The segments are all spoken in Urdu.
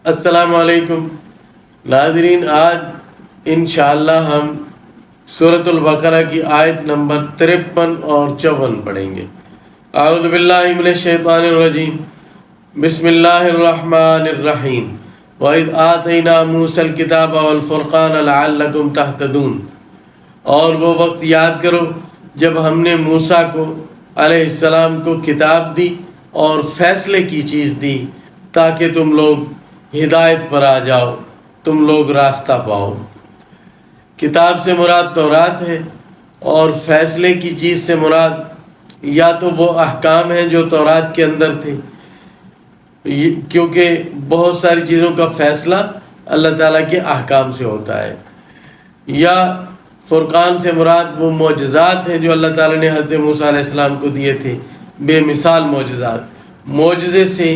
السلام علیکم ناظرین، آج انشاءاللہ ہم سورۃ البقرہ کی آیت نمبر 53 اور 54 پڑھیں گے۔ اعوذ باللہ من الشیطان الرجیم، بسم اللہ الرحمن الرحیم۔ وَإِذْ آتَيْنَا مُوسَى الْكِتَابَ وَالْفُرْقَانَ لَعَلَّكُمْ تَهْتَدُونَ، اور وہ وقت یاد کرو جب ہم نے موسیٰ کو علیہ السلام کو کتاب دی اور فیصلے کی چیز دی تاکہ تم لوگ ہدایت پر آ جاؤ، تم لوگ راستہ پاؤ۔ کتاب سے مراد تورات ہے، اور فیصلے کی چیز سے مراد یا تو وہ احکام ہیں جو تورات کے اندر تھے، کیونکہ بہت ساری چیزوں کا فیصلہ اللہ تعالیٰ کے احکام سے ہوتا ہے، یا فرقان سے مراد وہ معجزات ہیں جو اللہ تعالیٰ نے حضرت موسیٰ علیہ السلام کو دیے تھے، بے مثال معجزات۔ معجزے سے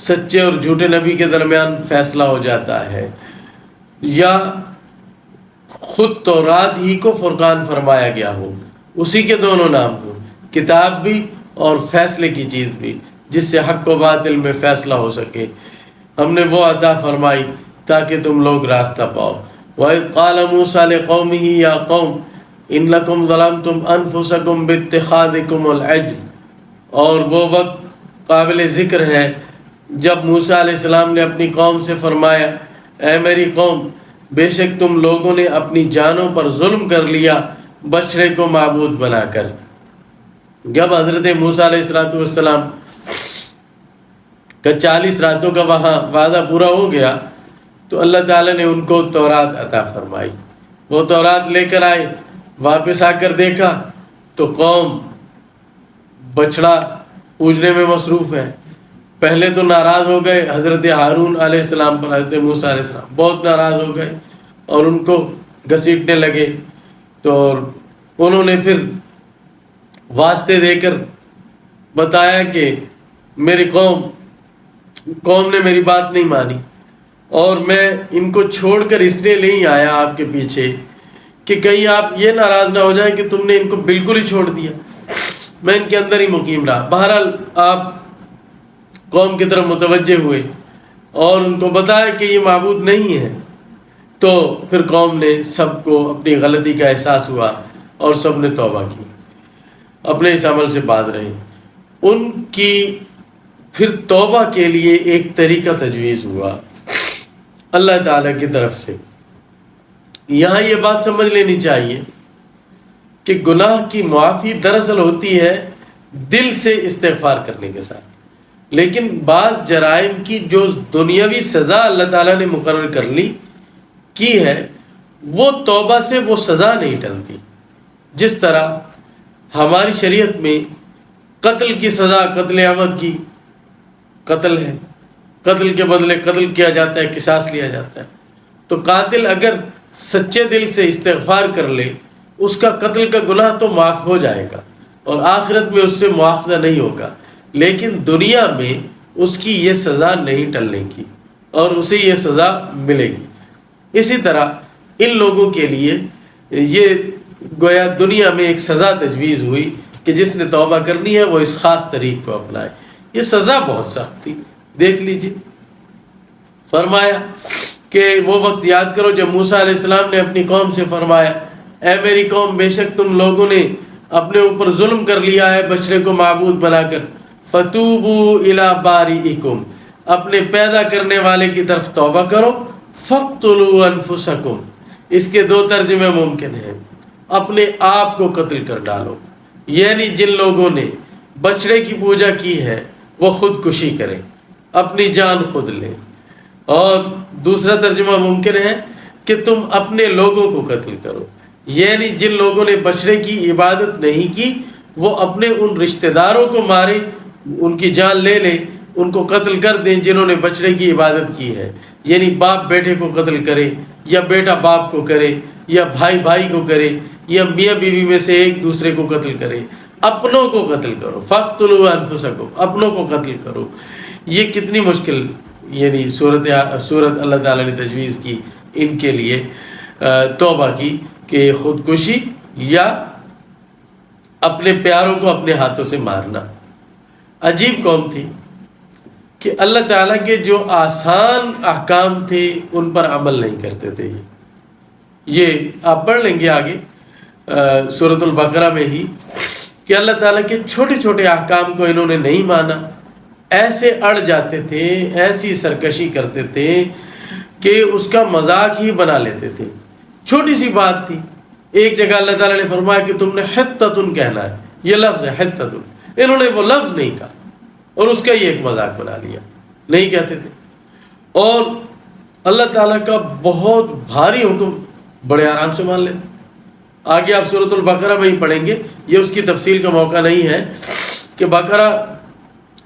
سچے اور جھوٹے نبی کے درمیان فیصلہ ہو جاتا ہے، یا خود تورات ہی کو فرقان فرمایا گیا ہو، اسی کے دونوں نام ہوں، کتاب بھی اور فیصلے کی چیز بھی، جس سے حق و باطل میں فیصلہ ہو سکے۔ ہم نے وہ عطا فرمائی تاکہ تم لوگ راستہ پاؤ۔ وَإِذْ قَالَ مُوسَىٰ لِقَوْمِهِ يَا قَوْمِ إِنَّكُمْ ظَلَمْتُمْ أَنفُسَكُمْ بِاتِّخَاذِكُمُ الْعِجْلَ، اور وہ وقت قابل ذکر ہے جب موسیٰ علیہ السلام نے اپنی قوم سے فرمایا، اے میری قوم، بے شک تم لوگوں نے اپنی جانوں پر ظلم کر لیا بچڑے کو معبود بنا کر۔ جب حضرت موسیٰ علیہ السلام کا 40 راتوں کا وہاں وعدہ پورا ہو گیا تو اللہ تعالیٰ نے ان کو تورات عطا فرمائی۔ وہ تورات لے کر آئے، واپس آ کر دیکھا تو قوم بچڑا پوجنے میں مصروف ہے۔ پہلے تو ناراض ہو گئے حضرت ہارون علیہ السلام پر، حضرت موسیٰ علیہ السلام بہت ناراض ہو گئے اور ان کو گھسیٹنے لگے، تو انہوں نے پھر واسطے دے کر بتایا کہ میری قوم نے میری بات نہیں مانی، اور میں ان کو چھوڑ کر اس لیے نہیں آیا آپ کے پیچھے کہ کہیں آپ یہ ناراض نہ ہو جائیں کہ تم نے ان کو بالکل ہی چھوڑ دیا۔ میں ان کے اندر ہی مقیم رہا۔ بہرحال آپ قوم کی طرف متوجہ ہوئے اور ان کو بتایا کہ یہ معبود نہیں ہے، تو پھر قوم نے سب کو اپنی غلطی کا احساس ہوا اور سب نے توبہ کی، اپنے اس عمل سے باز رہے۔ ان کی پھر توبہ کے لیے ایک طریقہ تجویز ہوا اللہ تعالیٰ کی طرف سے۔ یہاں یہ بات سمجھ لینی چاہیے کہ گناہ کی معافی دراصل ہوتی ہے دل سے استغفار کرنے کے ساتھ، لیکن بعض جرائم کی جو دنیاوی سزا اللہ تعالیٰ نے مقرر کر لی کی ہے، وہ توبہ سے وہ سزا نہیں ٹلتی۔ جس طرح ہماری شریعت میں قتل کی سزا قتل عمد کی قتل ہے، قتل کے بدلے قتل کیا جاتا ہے، قصاص لیا جاتا ہے۔ تو قاتل اگر سچے دل سے استغفار کر لے، اس کا قتل کا گناہ تو معاف ہو جائے گا اور آخرت میں اس سے مواخذہ نہیں ہوگا، لیکن دنیا میں اس کی یہ سزا نہیں ٹلنے کی اور اسے یہ سزا ملے گی۔ اسی طرح ان لوگوں کے لیے یہ گویا دنیا میں ایک سزا تجویز ہوئی کہ جس نے توبہ کرنی ہے وہ اس خاص طریق کو اپنائے۔ یہ سزا بہت سخت تھی، دیکھ لیجیے۔ فرمایا کہ وہ وقت یاد کرو جب موسیٰ علیہ السلام نے اپنی قوم سے فرمایا، اے میری قوم، بے شک تم لوگوں نے اپنے اوپر ظلم کر لیا ہے بچڑے کو معبود بنا کر، فتوبوا الی بارئکم، اپنے پیدا کرنے والے کی طرف توبہ کرو، فاقتلوا انفسکم، اس کے 2 ترجمے ممکن ہیں، اپنے آپ کو قتل کر ڈالو، یعنی جن لوگوں نے بچڑے کی پوجا کی ہے وہ خودکشی کریں، اپنی جان خود لیں۔ اور دوسرا ترجمہ ممکن ہے کہ تم اپنے لوگوں کو قتل کرو، یعنی جن لوگوں نے بچڑے کی عبادت نہیں کی وہ اپنے ان رشتہ داروں کو مارے، ان کی جان لے لیں، ان کو قتل کر دیں جنہوں نے بچڑے کی عبادت کی ہے، یعنی باپ بیٹے کو قتل کرے، یا بیٹا باپ کو کرے، یا بھائی بھائی کو کرے، یا میاں بیوی میں سے ایک دوسرے کو قتل کرے۔ اپنوں کو قتل کرو، فاقتلوا انفسکم، اپنوں کو قتل کرو۔ یہ کتنی مشکل یعنی صورت اللہ تعالیٰ نے تجویز کی ان کے لیے توبہ کی کہ خودکشی یا اپنے پیاروں کو اپنے ہاتھوں سے مارنا۔ عجیب قوم تھی، کہ اللہ تعالیٰ کے جو آسان احکام تھے ان پر عمل نہیں کرتے تھے. یہ آپ پڑھ لیں گے آگے سورۃ البقرہ میں ہی کہ اللہ تعالیٰ کے چھوٹے چھوٹے احکام کو انہوں نے نہیں مانا، ایسے اڑ جاتے تھے، ایسی سرکشی کرتے تھے کہ اس کا مذاق ہی بنا لیتے تھے. چھوٹی سی بات تھی، ایک جگہ اللہ تعالیٰ نے فرمایا کہ تم نے حتۃ کہنا ہے، یہ لفظ ہے حتۃ، انہوں نے وہ لفظ نہیں کہا اور اس کا ہی ایک مذاق بنا لیا، نہیں کہتے تھے. اور اللہ تعالیٰ کا بہت بھاری حکم بڑے آرام سے مان لیتے. آگے آپ سورۃ البقرہ میں ہی پڑھیں گے، یہ اس کی تفصیل کا موقع نہیں ہے کہ بقرہ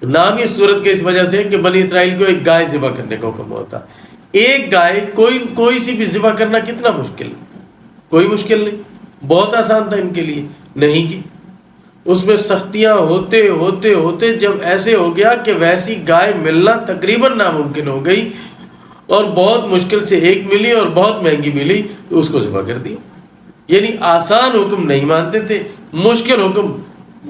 نام ہی سورت کے اس وجہ سے کہ بنی اسرائیل کو ایک گائے ذبح کرنے کا حکم ہوتا. ایک گائے کوئی سی بھی ذبح کرنا کتنا مشکل ہے، کوئی مشکل نہیں، بہت آسان تھا ان کے لیے، نہیں کی. اس میں سختیاں ہوتے ہوتے ہوتے جب ایسے ہو گیا کہ ویسی گائے ملنا تقریباً ناممکن ہو گئی اور بہت مشکل سے ایک ملی اور بہت مہنگی ملی تو اس کو ذبح کر دیا. یعنی آسان حکم نہیں مانتے تھے، مشکل حکم،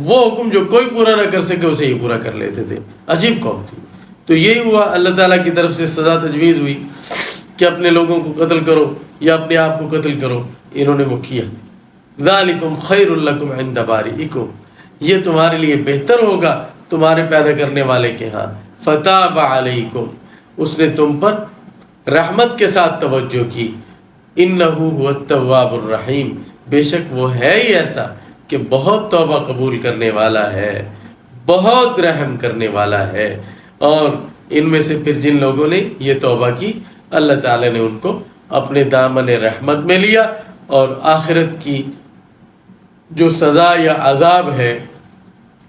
وہ حکم جو کوئی پورا نہ کر سکے اسے ہی پورا کر لیتے تھے. عجیب قوم تھی. تو یہی ہوا، اللہ تعالیٰ کی طرف سے سزا تجویز ہوئی کہ اپنے لوگوں کو قتل کرو یا اپنے آپ کو قتل کرو. انہوں نے وہ کیا. ذالکم خیر لکم عند بارئکم، یہ تمہارے لیے بہتر ہوگا تمہارے پیدا کرنے والے کے ہاں. فتاب علیکم، اس نے تم پر رحمت کے ساتھ توجہ کی. انہ هو التواب الرحیم، بے شک وہ ہے ہی ایسا کہ بہت توبہ قبول کرنے والا ہے، بہت رحم کرنے والا ہے. اور ان میں سے پھر جن لوگوں نے یہ توبہ کی اللہ تعالیٰ نے ان کو اپنے دامن رحمت میں لیا اور آخرت کی جو سزا یا عذاب ہے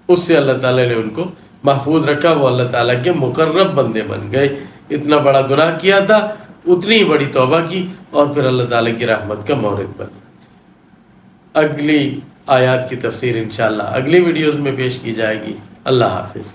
اس سے اللہ تعالیٰ نے ان کو محفوظ رکھا. وہ اللہ تعالیٰ کے مقرب بندے بن گئے. اتنا بڑا گناہ کیا تھا، اتنی بڑی توبہ کی اور پھر اللہ تعالیٰ کی رحمت کا مورد بنے. اگلی آیات کی تفسیر انشاءاللہ اگلی ویڈیوز میں پیش کی جائے گی. اللہ حافظ.